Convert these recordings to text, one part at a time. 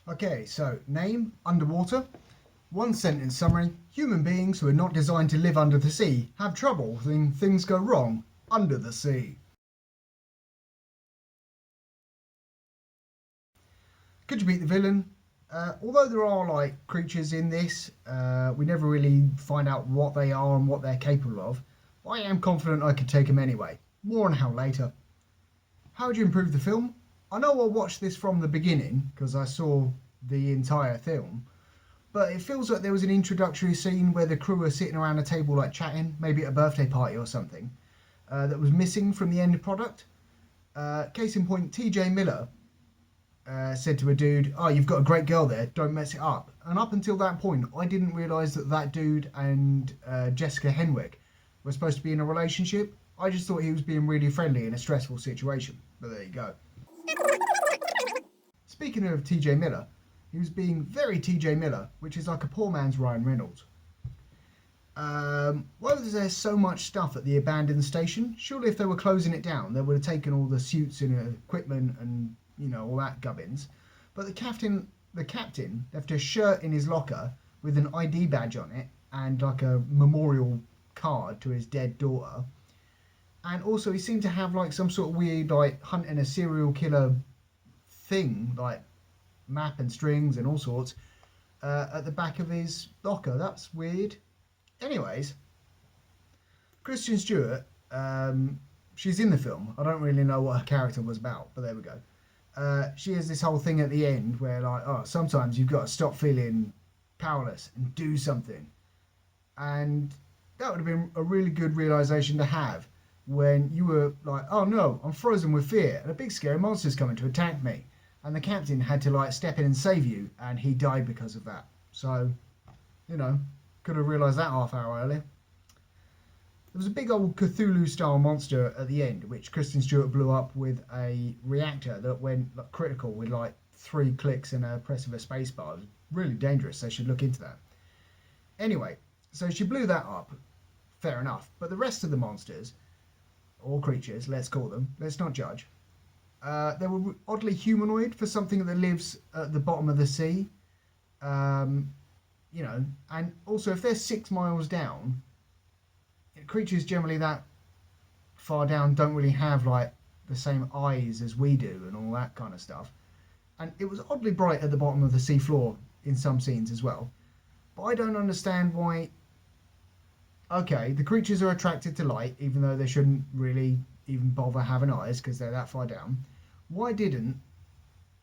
Okay, so name, underwater. One sentence summary. Human beings who are not designed to live under the sea have trouble when things go wrong under the sea. Could you beat the villain? Although there are like creatures in this, we never really find out what they are and what they're capable of. I am confident I could take them anyway. More on how later. How would you improve the film? I know I watched this from the beginning because I saw the entire film, but it feels like there was an introductory scene where the crew are sitting around a table like chatting, maybe at a birthday party or something, that was missing from the end product. Case in point, TJ Miller said to a dude, "Oh, you've got a great girl there. Don't mess it up." And up until that point, I didn't realise that that dude and Jessica Henwick were supposed to be in a relationship. I just thought he was being really friendly in a stressful situation. But there you go. Speaking of TJ Miller, he was being very TJ Miller, which is like a poor man's Ryan Reynolds. Why was there so much stuff at the abandoned station? Surely if they were closing it down, they would have taken all the suits and equipment and all that gubbins. But the captain left a shirt in his locker with an ID badge on it and like a memorial card to his dead daughter. And also he seemed to have like some sort of weird like hunting a serial killer thing, like map and strings and all sorts, at the back of his locker. That's weird. Anyways, Kristen Stewart, she's in the film. I don't really know what her character was about, but there we go. She has this whole thing at the end where, like, oh, sometimes you've got to stop feeling powerless and do something. And that would have been a really good realization to have when you were like, oh no, I'm frozen with fear and a big scary monster's coming to attack me. And the captain had to, like, step in and save you, and he died because of that. So, could have realised that half hour earlier. There was a big old Cthulhu-style monster at the end, which Kristen Stewart blew up with a reactor that went like, critical with like 3 clicks and a press of a spacebar. It was really dangerous. They should look into that. Anyway, so she blew that up. Fair enough. But the rest of the monsters, or creatures, let's call them, let's not judge. They were oddly humanoid for something that lives at the bottom of the sea. And also if they're 6 miles down, creatures generally that far down don't really have like the same eyes as we do and all that kind of stuff. And it was oddly bright at the bottom of the sea floor in some scenes as well. But I don't understand why. Okay, the creatures are attracted to light, even though they shouldn't really even bother having eyes because they're that far down. Why didn't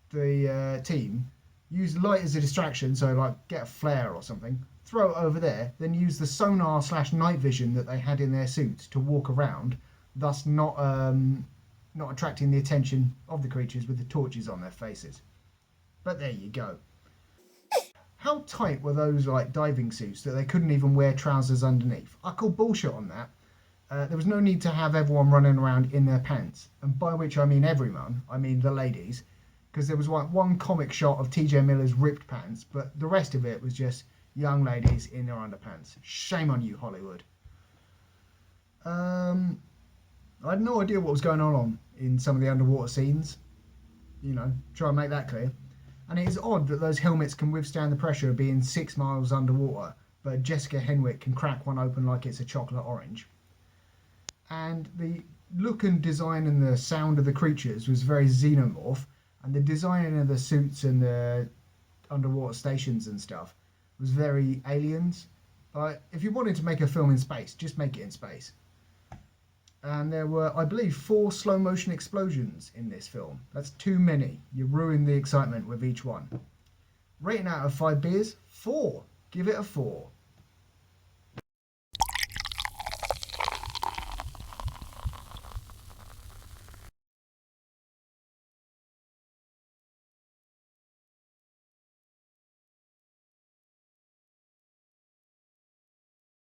the team use light as a distraction, so like get a flare or something, throw it over there, then use the sonar / night vision that they had in their suits to walk around, thus not attracting the attention of the creatures with the torches on their faces. But there you go. How tight were those like diving suits that they couldn't even wear trousers underneath? I call bullshit on that. There was no need to have everyone running around in their pants, and by which I mean everyone, I mean the ladies, because there was like one comic shot of TJ Miller's ripped pants, but the rest of it was just young ladies in their underpants. Shame on you, Hollywood. I had no idea what was going on in some of the underwater scenes. Try and make that clear. And it is odd that those helmets can withstand the pressure of being 6 miles underwater, but Jessica Henwick can crack one open like it's a chocolate orange. And the look and design and the sound of the creatures was very xenomorph, and the design of the suits and the underwater stations and stuff was very aliens. Like, if you wanted to make a film in space, just make it in space. And there were, I believe, 4 slow motion explosions in this film. That's too many. You ruin the excitement with each one. Rating out of 5 beers? 4. Give it a 4.